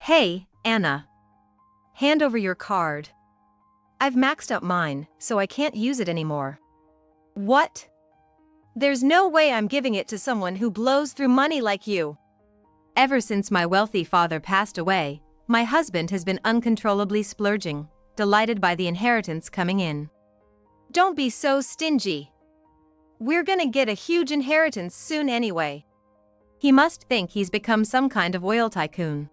Hey, Anna. Hand over your card. I've maxed out mine, so I can't use it anymore. What? There's no way I'm giving it to someone who blows through money like you. Ever since my wealthy father passed away, my husband has been uncontrollably splurging, delighted by the inheritance coming in. Don't be so stingy. We're gonna get a huge inheritance soon anyway. He must think he's become some kind of oil tycoon.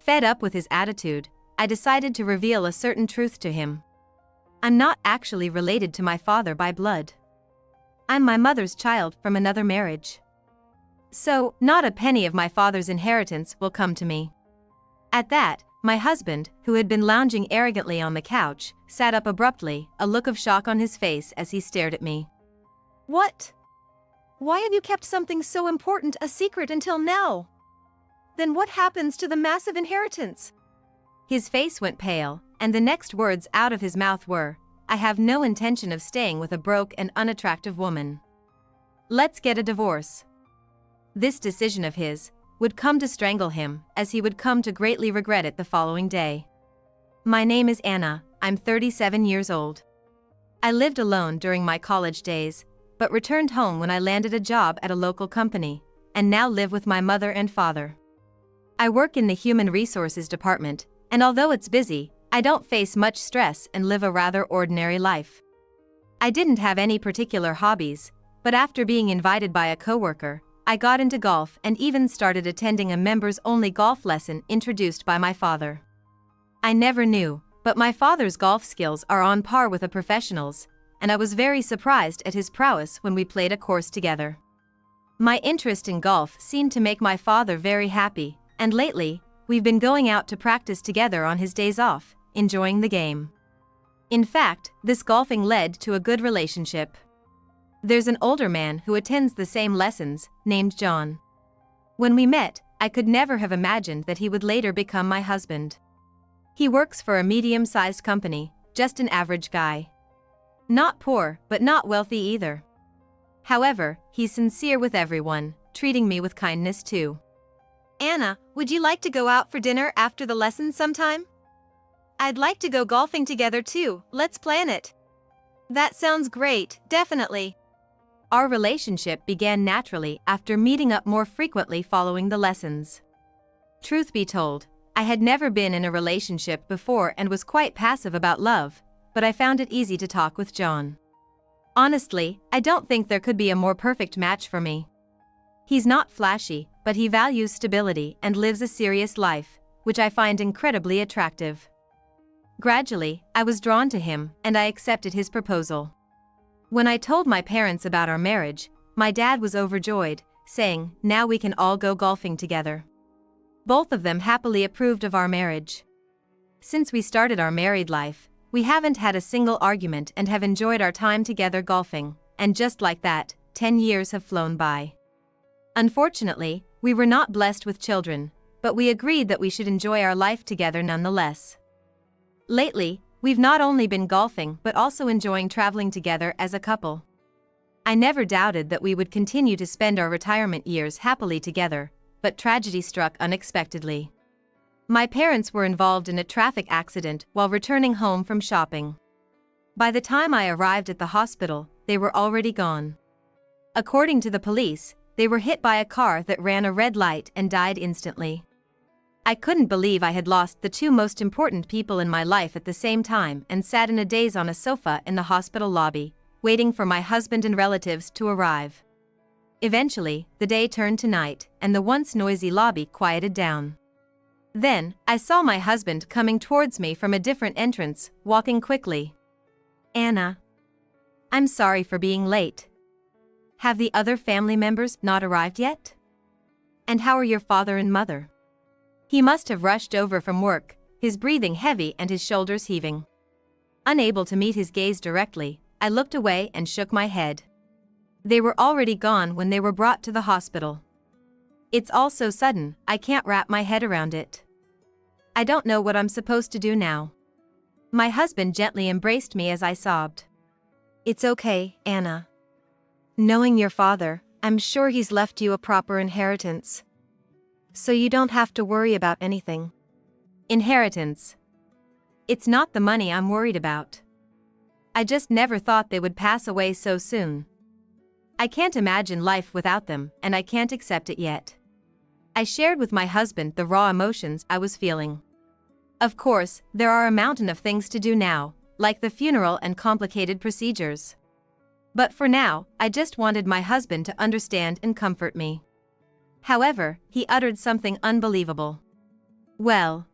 Fed up with his attitude, I decided to reveal a certain truth to him. I'm not actually related to my father by blood. I'm my mother's child from another marriage. So, not a penny of my father's inheritance will come to me. At that, my husband, who had been lounging arrogantly on the couch, sat up abruptly, a look of shock on his face as he stared at me. What? Why have you kept something so important a secret until now? Then what happens to the massive inheritance? His face went pale, and the next words out of his mouth were, I have no intention of staying with a broke and unattractive woman. Let's get a divorce. This decision of his would come to strangle him, as he would come to greatly regret it the following day. My name is Anna, I'm 37 years old. I lived alone during my college days, but returned home when I landed a job at a local company, and now live with my mother and father. I work in the human resources department, and although it's busy, I don't face much stress and live a rather ordinary life. I didn't have any particular hobbies, but after being invited by a coworker, I got into golf and even started attending a members-only golf lesson introduced by my father. I never knew, but my father's golf skills are on par with a professional's, and I was very surprised at his prowess when we played a course together. My interest in golf seemed to make my father very happy, and lately, we've been going out to practice together on his days off, enjoying the game. In fact, this golfing led to a good relationship. There's an older man who attends the same lessons, named John. When we met, I could never have imagined that he would later become my husband. He works for a medium-sized company, just an average guy. Not poor, but not wealthy either. However, he's sincere with everyone, treating me with kindness too. Anna, would you like to go out for dinner after the lesson sometime? I'd like to go golfing together too, let's plan it. That sounds great, definitely. Our relationship began naturally after meeting up more frequently following the lessons. Truth be told, I had never been in a relationship before and was quite passive about love, but I found it easy to talk with John. Honestly, I don't think there could be a more perfect match for me. He's not flashy, but he values stability and lives a serious life, which I find incredibly attractive. Gradually, I was drawn to him, and I accepted his proposal. When I told my parents about our marriage, my dad was overjoyed, saying, now we can all go golfing together. Both of them happily approved of our marriage. Since we started our married life, we haven't had a single argument and have enjoyed our time together golfing, and just like that, 10 years have flown by. Unfortunately, we were not blessed with children, but we agreed that we should enjoy our life together nonetheless. Lately, we've not only been golfing but also enjoying traveling together as a couple. I never doubted that we would continue to spend our retirement years happily together, but tragedy struck unexpectedly. My parents were involved in a traffic accident while returning home from shopping. By the time I arrived at the hospital, they were already gone. According to the police, they were hit by a car that ran a red light and died instantly. I couldn't believe I had lost the two most important people in my life at the same time and sat in a daze on a sofa in the hospital lobby, waiting for my husband and relatives to arrive. Eventually, the day turned to night, and the once noisy lobby quieted down. Then, I saw my husband coming towards me from a different entrance, walking quickly. Anna. I'm sorry for being late. Have the other family members not arrived yet? And how are your father and mother? He must have rushed over from work, his breathing heavy and his shoulders heaving. Unable to meet his gaze directly, I looked away and shook my head. They were already gone when they were brought to the hospital. It's all so sudden, I can't wrap my head around it. I don't know what I'm supposed to do now. My husband gently embraced me as I sobbed. It's okay, Anna. Knowing your father, I'm sure he's left you a proper inheritance. So you don't have to worry about anything. Inheritance. It's not the money I'm worried about. I just never thought they would pass away so soon. I can't imagine life without them, and I can't accept it yet. I shared with my husband the raw emotions I was feeling. Of course, there are a mountain of things to do now, like the funeral and complicated procedures. But for now, I just wanted my husband to understand and comfort me. However, he uttered something unbelievable. Well,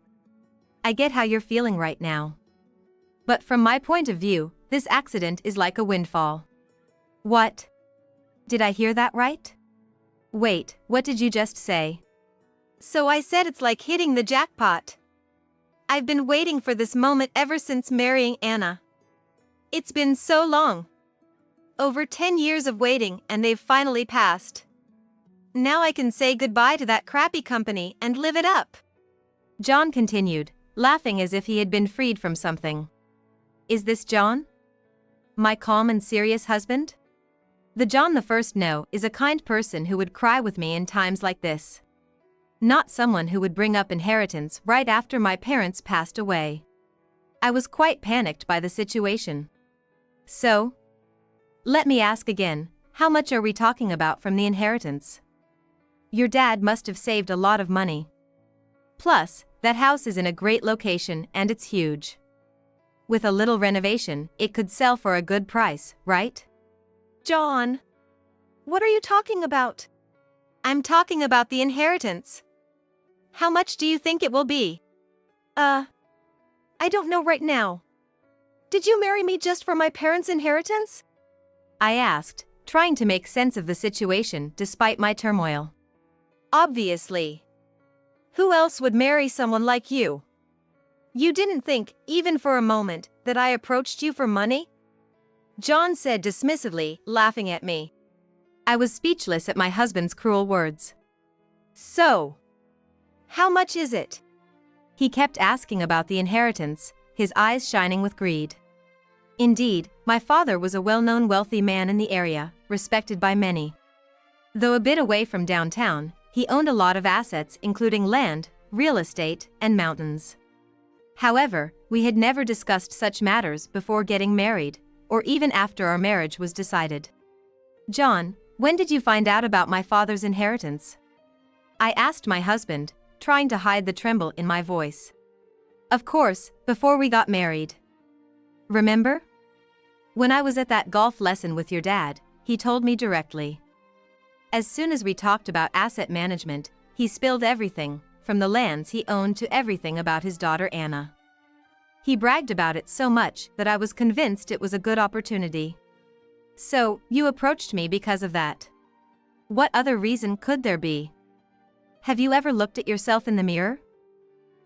I get how you're feeling right now. But from my point of view, this accident is like a windfall. What? Did I hear that right? Wait, what did you just say? So I said it's like hitting the jackpot. I've been waiting for this moment ever since marrying Anna. It's been so long. Over 10 years of waiting, and they've finally passed. Now I can say goodbye to that crappy company and live it up. John continued, laughing as if he had been freed from something. Is this John? My calm and serious husband? The John the First No is a kind person who would cry with me in times like this. Not someone who would bring up inheritance right after my parents passed away. I was quite panicked by the situation. So, let me ask again, how much are we talking about from the inheritance? Your dad must have saved a lot of money. Plus, that house is in a great location and it's huge. With a little renovation, it could sell for a good price, right? John, what are you talking about? I'm talking about the inheritance. How much do you think it will be? I don't know right now. Did you marry me just for my parents' inheritance? I asked, trying to make sense of the situation despite my turmoil. Obviously. Who else would marry someone like you? You didn't think, even for a moment, that I approached you for money? John said dismissively, laughing at me. I was speechless at my husband's cruel words. So, how much is it? He kept asking about the inheritance, his eyes shining with greed. Indeed, my father was a well-known wealthy man in the area, respected by many. Though a bit away from downtown, he owned a lot of assets including land, real estate, and mountains. However, we had never discussed such matters before getting married, or even after our marriage was decided. John, when did you find out about my father's inheritance? I asked my husband, trying to hide the tremble in my voice. Of course, before we got married. Remember? When I was at that golf lesson with your dad, he told me directly. As soon as we talked about asset management, he spilled everything, from the lands he owned to everything about his daughter Anna. He bragged about it so much that I was convinced it was a good opportunity. So, you approached me because of that. What other reason could there be? Have you ever looked at yourself in the mirror?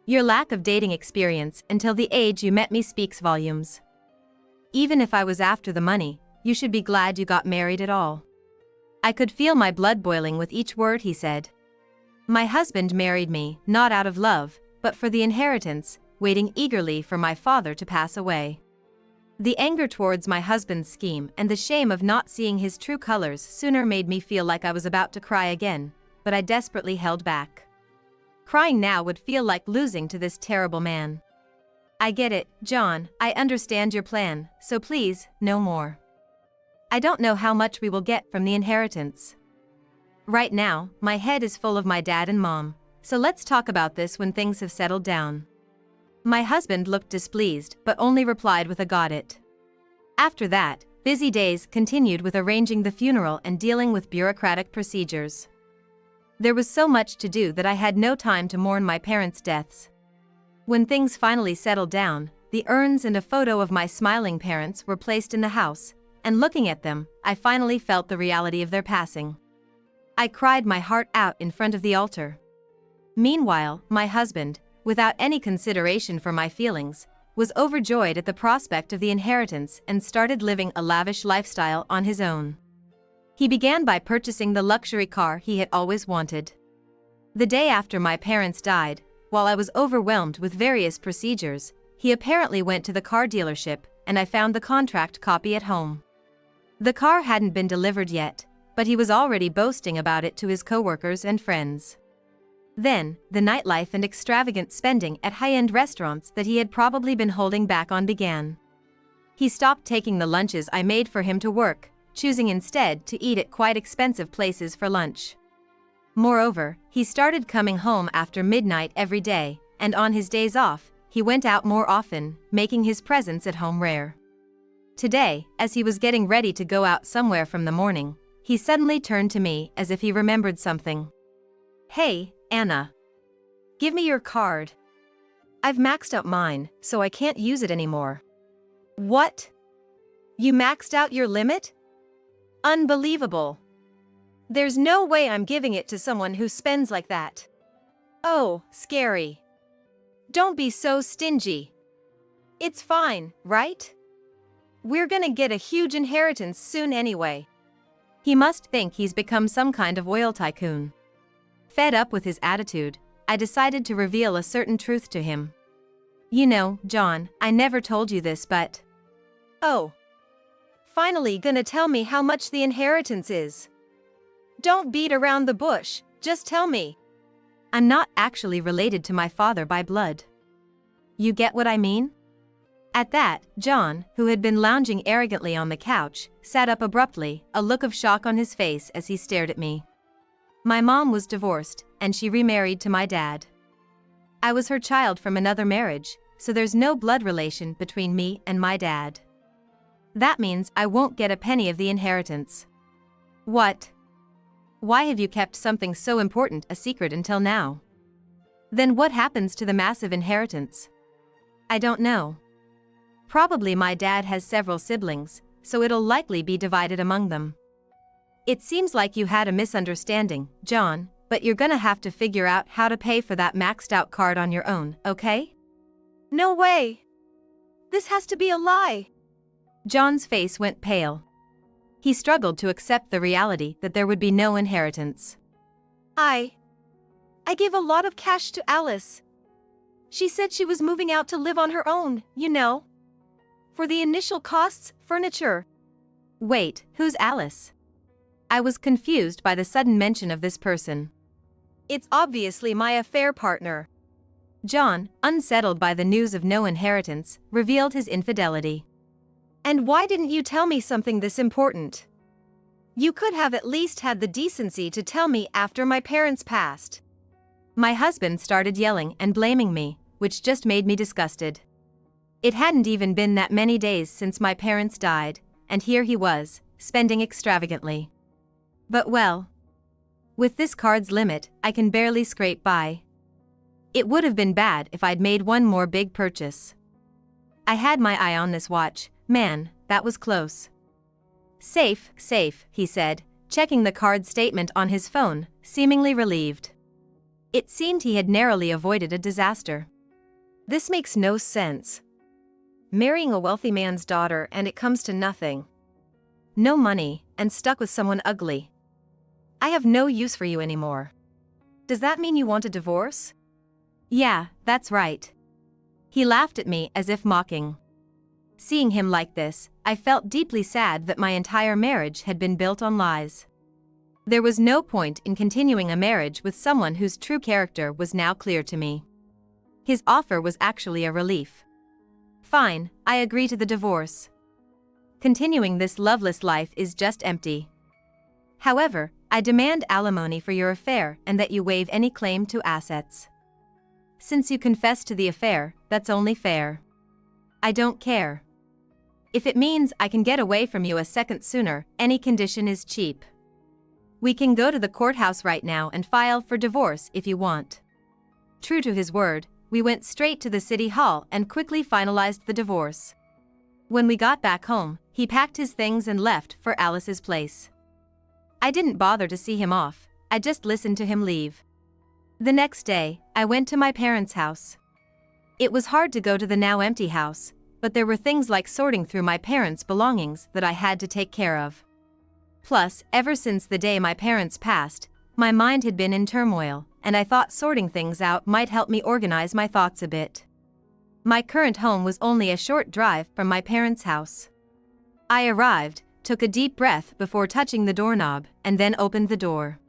Your lack of dating experience until the age you met me speaks volumes. Even if I was after the money, you should be glad you got married at all. I could feel my blood boiling with each word he said. My husband married me, not out of love, but for the inheritance, waiting eagerly for my father to pass away. The anger towards my husband's scheme and the shame of not seeing his true colors sooner made me feel like I was about to cry again, but I desperately held back. Crying now would feel like losing to this terrible man. I get it, John, I understand your plan, so please, no more. I don't know how much we will get from the inheritance. Right now, my head is full of my dad and mom, so let's talk about this when things have settled down. My husband looked displeased but only replied with a got it. After that, busy days continued with arranging the funeral and dealing with bureaucratic procedures. There was so much to do that I had no time to mourn my parents' deaths. When things finally settled down, the urns and a photo of my smiling parents were placed in the house, and looking at them, I finally felt the reality of their passing. I cried my heart out in front of the altar. Meanwhile, my husband, without any consideration for my feelings, was overjoyed at the prospect of the inheritance and started living a lavish lifestyle on his own. He began by purchasing the luxury car he had always wanted. The day after my parents died, while I was overwhelmed with various procedures, he apparently went to the car dealership, and I found the contract copy at home. The car hadn't been delivered yet, but he was already boasting about it to his coworkers and friends. Then, the nightlife and extravagant spending at high-end restaurants that he had probably been holding back on began. He stopped taking the lunches I made for him to work, choosing instead to eat at quite expensive places for lunch. Moreover, he started coming home after midnight every day, and on his days off, he went out more often, making his presence at home rare. Today, as he was getting ready to go out somewhere from the morning, he suddenly turned to me as if he remembered something. "Hey, Anna. Give me your card. I've maxed out mine, so I can't use it anymore." "What? You maxed out your limit? Unbelievable. There's no way I'm giving it to someone who spends like that." "Oh, scary. Don't be so stingy. It's fine, right? We're gonna get a huge inheritance soon anyway." He must think he's become some kind of oil tycoon. Fed up with his attitude, I decided to reveal a certain truth to him. "You know, John, I never told you this, but..." "Oh. Finally gonna tell me how much the inheritance is? Don't beat around the bush, just tell me." "I'm not actually related to my father by blood. You get what I mean?" At that, John, who had been lounging arrogantly on the couch, sat up abruptly, a look of shock on his face as he stared at me. My mom was divorced, and she remarried to my dad. I was her child from another marriage, so there's no blood relation between me and my dad. That means I won't get a penny of the inheritance. What? Why have you kept something so important a secret until now? Then what happens to the massive inheritance? I don't know. Probably my dad has several siblings, so it'll likely be divided among them. It seems like you had a misunderstanding, John, but you're gonna have to figure out how to pay for that maxed out card on your own, okay? No way. This has to be a lie. John's face went pale. He struggled to accept the reality that there would be no inheritance. I gave a lot of cash to Alice. She said she was moving out to live on her own, you know. For the initial costs, furniture. Wait, who's Alice? I was confused by the sudden mention of this person. It's obviously my affair partner. John, unsettled by the news of no inheritance, revealed his infidelity. And why didn't you tell me something this important? You could have at least had the decency to tell me after my parents passed. My husband started yelling and blaming me, which just made me disgusted. It hadn't even been that many days since my parents died, and here he was, spending extravagantly. But well, with this card's limit, I can barely scrape by. It would have been bad if I'd made one more big purchase. I had my eye on this watch. Man, that was close. Safe, he said, checking the card statement on his phone, seemingly relieved. It seemed he had narrowly avoided a disaster. This makes no sense. Marrying a wealthy man's daughter and it comes to nothing. No money, and stuck with someone ugly. I have no use for you anymore. Does that mean you want a divorce? Yeah, that's right. He laughed at me as if mocking. Seeing him like this, I felt deeply sad that my entire marriage had been built on lies. There was no point in continuing a marriage with someone whose true character was now clear to me. His offer was actually a relief. Fine, I agree to the divorce. Continuing this loveless life is just empty. However, I demand alimony for your affair and that you waive any claim to assets. Since you confessed to the affair, that's only fair. I don't care. If it means I can get away from you a second sooner, any condition is cheap. We can go to the courthouse right now and file for divorce if you want. True to his word, we went straight to the city hall and quickly finalized the divorce. When we got back home, he packed his things and left for Alice's place. I didn't bother to see him off, I just listened to him leave. The next day, I went to my parents' house. It was hard to go to the now empty house, but there were things like sorting through my parents' belongings that I had to take care of. Plus, ever since the day my parents passed, my mind had been in turmoil, and I thought sorting things out might help me organize my thoughts a bit. My current home was only a short drive from my parents' house. I arrived, took a deep breath before touching the doorknob, and then opened the door.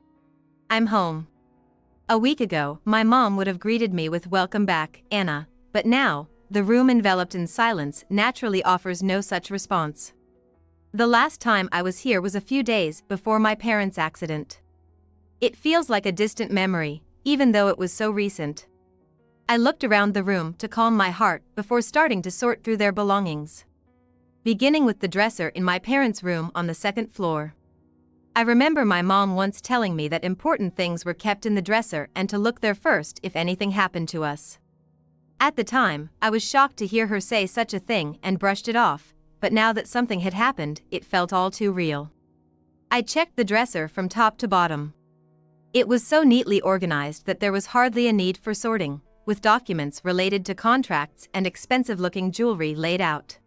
I'm home. A week ago, my mom would have greeted me with "Welcome back, Anna," but now, the room enveloped in silence naturally offers no such response. The last time I was here was a few days before my parents' accident. It feels like a distant memory, even though it was so recent. I looked around the room to calm my heart before starting to sort through their belongings. Beginning with the dresser in my parents' room on the second floor. I remember my mom once telling me that important things were kept in the dresser and to look there first if anything happened to us. At the time, I was shocked to hear her say such a thing and brushed it off, but now that something had happened, it felt all too real. I checked the dresser from top to bottom. It was so neatly organized that there was hardly a need for sorting, with documents related to contracts and expensive-looking jewelry laid out.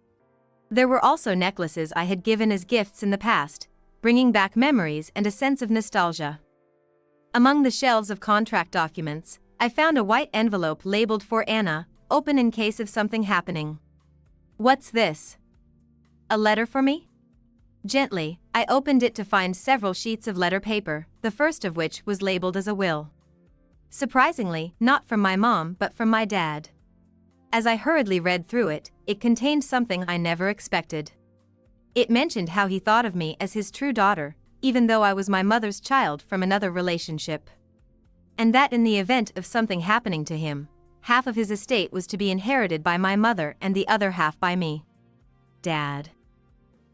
There were also necklaces I had given as gifts in the past, bringing back memories and a sense of nostalgia. Among the shelves of contract documents, I found a white envelope labeled "For Anna, open in case of something happening." What's this? A letter for me? Gently, I opened it to find several sheets of letter paper, the first of which was labeled as a will. Surprisingly, not from my mom but from my dad. As I hurriedly read through it, it contained something I never expected. It mentioned how he thought of me as his true daughter, even though I was my mother's child from another relationship. And that in the event of something happening to him, half of his estate was to be inherited by my mother and the other half by me. Dad.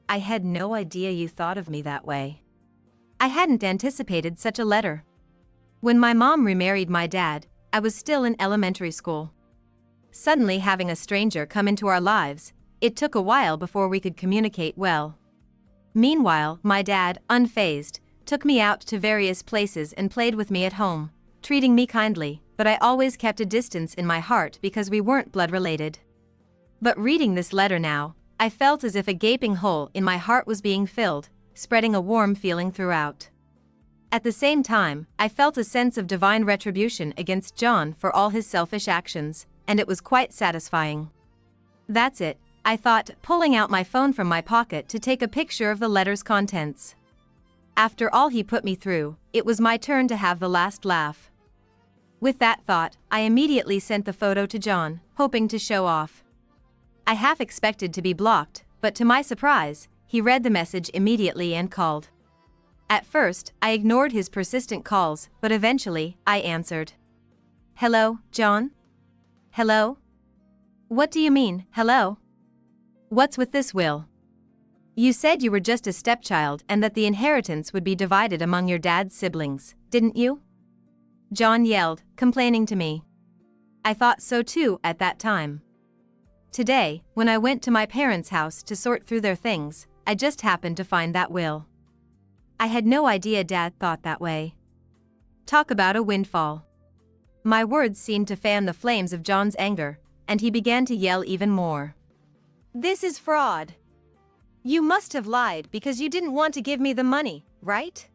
I had no idea you thought of me that way. I hadn't anticipated such a letter. When my mom remarried my dad, I was still in elementary school. Suddenly having a stranger come into our lives, it took a while before we could communicate well. Meanwhile, my dad, unfazed, took me out to various places and played with me at home, treating me kindly, but I always kept a distance in my heart because we weren't blood related. But reading this letter now, I felt as if a gaping hole in my heart was being filled, spreading a warm feeling throughout. At the same time, I felt a sense of divine retribution against John for all his selfish actions, and it was quite satisfying. That's it, I thought, pulling out my phone from my pocket to take a picture of the letter's contents. After all he put me through, it was my turn to have the last laugh. With that thought, I immediately sent the photo to John, hoping to show off. I half expected to be blocked, but to my surprise, he read the message immediately and called. At first, I ignored his persistent calls, but eventually, I answered. "Hello, John? Hello? What do you mean, hello? What's with this will? You said you were just a stepchild and that the inheritance would be divided among your dad's siblings, didn't you?" John yelled, complaining to me. I thought so too at that time. Today, when I went to my parents' house to sort through their things, I just happened to find that will. I had no idea Dad thought that way. Talk about a windfall. My words seemed to fan the flames of John's anger, and he began to yell even more. "This is fraud. You must have lied because you didn't want to give me the money, right?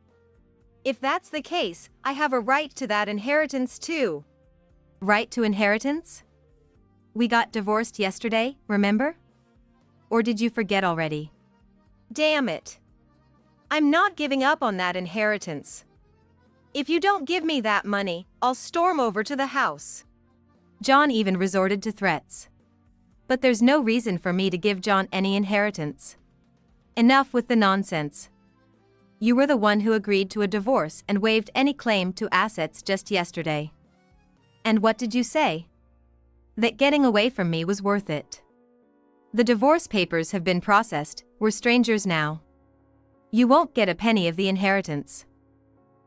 If that's the case, I have a right to that inheritance too." Right to inheritance? We got divorced yesterday, remember? Or did you forget already? Damn it. I'm not giving up on that inheritance. If you don't give me that money, I'll storm over to the house. John even resorted to threats. But there's no reason for me to give John any inheritance. Enough with the nonsense. You were the one who agreed to a divorce and waived any claim to assets just yesterday. And what did you say? That getting away from me was worth it. The divorce papers have been processed, we're strangers now. You won't get a penny of the inheritance.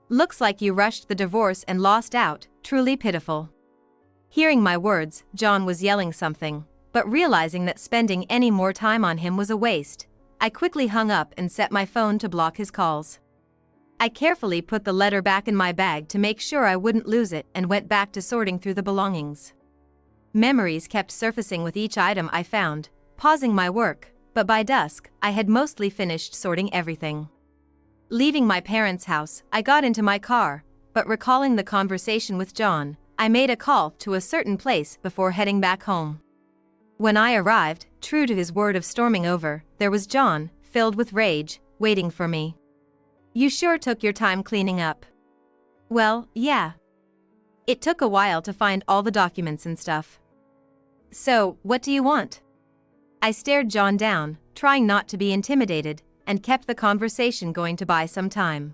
Looks like you rushed the divorce and lost out, truly pitiful. Hearing my words, John was yelling something, but realizing that spending any more time on him was a waste, I quickly hung up and set my phone to block his calls. I carefully put the letter back in my bag to make sure I wouldn't lose it and went back to sorting through the belongings. Memories kept surfacing with each item I found, pausing my work, but by dusk, I had mostly finished sorting everything. Leaving my parents' house, I got into my car, but recalling the conversation with John, I made a call to a certain place before heading back home. When I arrived, true to his word of storming over, there was John, filled with rage, waiting for me. "You sure took your time cleaning up." "Well, yeah. It took a while to find all the documents and stuff. So, what do you want? I stared John down, trying not to be intimidated, and kept the conversation going to buy some time.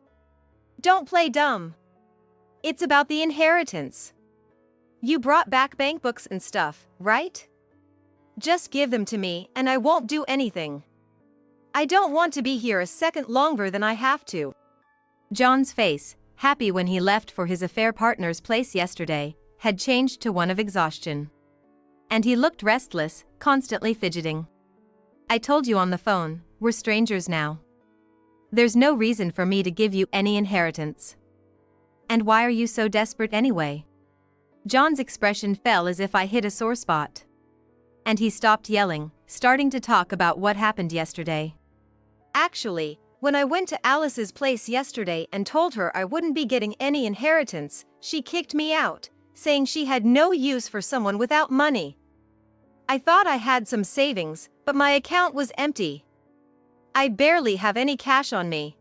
Don't play dumb. It's about the inheritance. You brought back bank books and stuff, right? Just give them to me and I won't do anything. I don't want to be here a second longer than I have to. John's face, happy when he left for his affair partner's place yesterday, had changed to one of exhaustion. And he looked restless, constantly fidgeting. I told you on the phone, we're strangers now. There's no reason for me to give you any inheritance. And why are you so desperate anyway? John's expression fell as if I hit a sore spot. And he stopped yelling, starting to talk about what happened yesterday. Actually, when I went to Alice's place yesterday and told her I wouldn't be getting any inheritance, she kicked me out, saying she had no use for someone without money. I thought I had some savings, but my account was empty. I barely have any cash on me.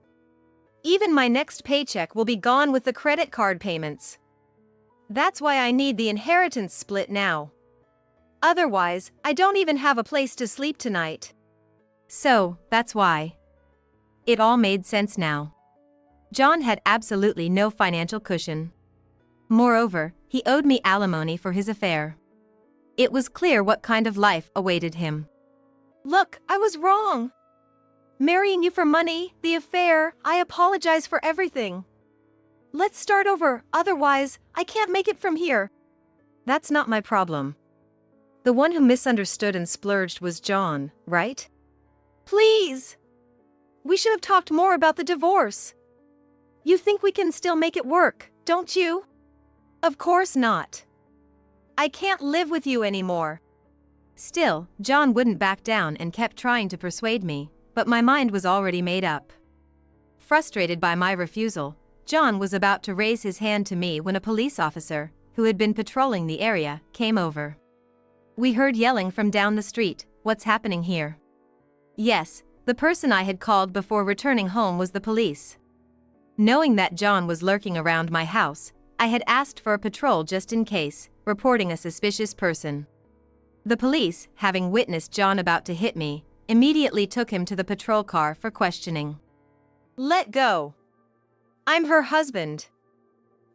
Even my next paycheck will be gone with the credit card payments. That's why I need the inheritance split now. Otherwise, I don't even have a place to sleep tonight. So, that's why. It all made sense now. John had absolutely no financial cushion. Moreover, he owed me alimony for his affair. It was clear what kind of life awaited him. Look, I was wrong. Marrying you for money, the affair, I apologize for everything. Let's start over, otherwise, I can't make it from here. That's not my problem. The one who misunderstood and splurged was John, right? Please! We should have talked more about the divorce. You think we can still make it work, don't you? Of course not. I can't live with you anymore. Still, John wouldn't back down and kept trying to persuade me, but my mind was already made up. Frustrated by my refusal, John was about to raise his hand to me when a police officer, who had been patrolling the area, came over. We heard yelling from down the street, "What's happening here?" Yes, the person I had called before returning home was the police. Knowing that John was lurking around my house, I had asked for a patrol just in case, reporting a suspicious person. The police, having witnessed John about to hit me, immediately took him to the patrol car for questioning. Let go. I'm her husband.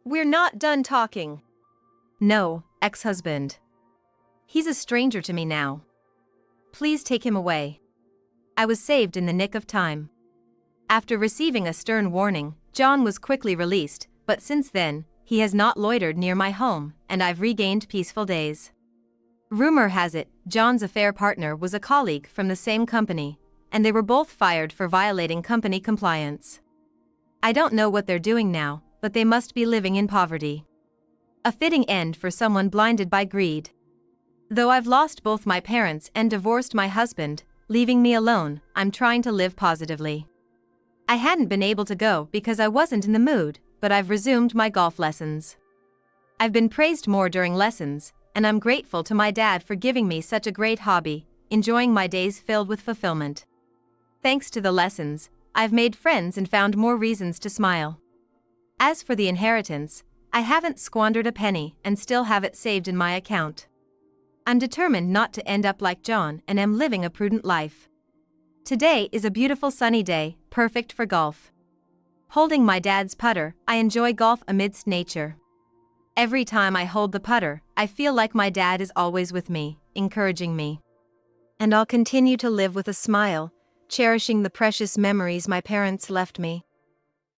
We're not done talking. No, ex-husband. He's a stranger to me now. Please take him away. I was saved in the nick of time. After receiving a stern warning, John was quickly released, but since then, he has not loitered near my home, and I've regained peaceful days. Rumor has it, John's affair partner was a colleague from the same company, and they were both fired for violating company compliance. I don't know what they're doing now, but they must be living in poverty. A fitting end for someone blinded by greed. Though I've lost both my parents and divorced my husband, leaving me alone, I'm trying to live positively. I hadn't been able to go because I wasn't in the mood, but I've resumed my golf lessons. I've been praised more during lessons, and I'm grateful to my dad for giving me such a great hobby, enjoying my days filled with fulfillment. Thanks to the lessons, I've made friends and found more reasons to smile. As for the inheritance, I haven't squandered a penny and still have it saved in my account. I'm determined not to end up like John and am living a prudent life. Today is a beautiful sunny day, perfect for golf. Holding my dad's putter, I enjoy golf amidst nature. Every time I hold the putter, I feel like my dad is always with me, encouraging me. And I'll continue to live with a smile, cherishing the precious memories my parents left me.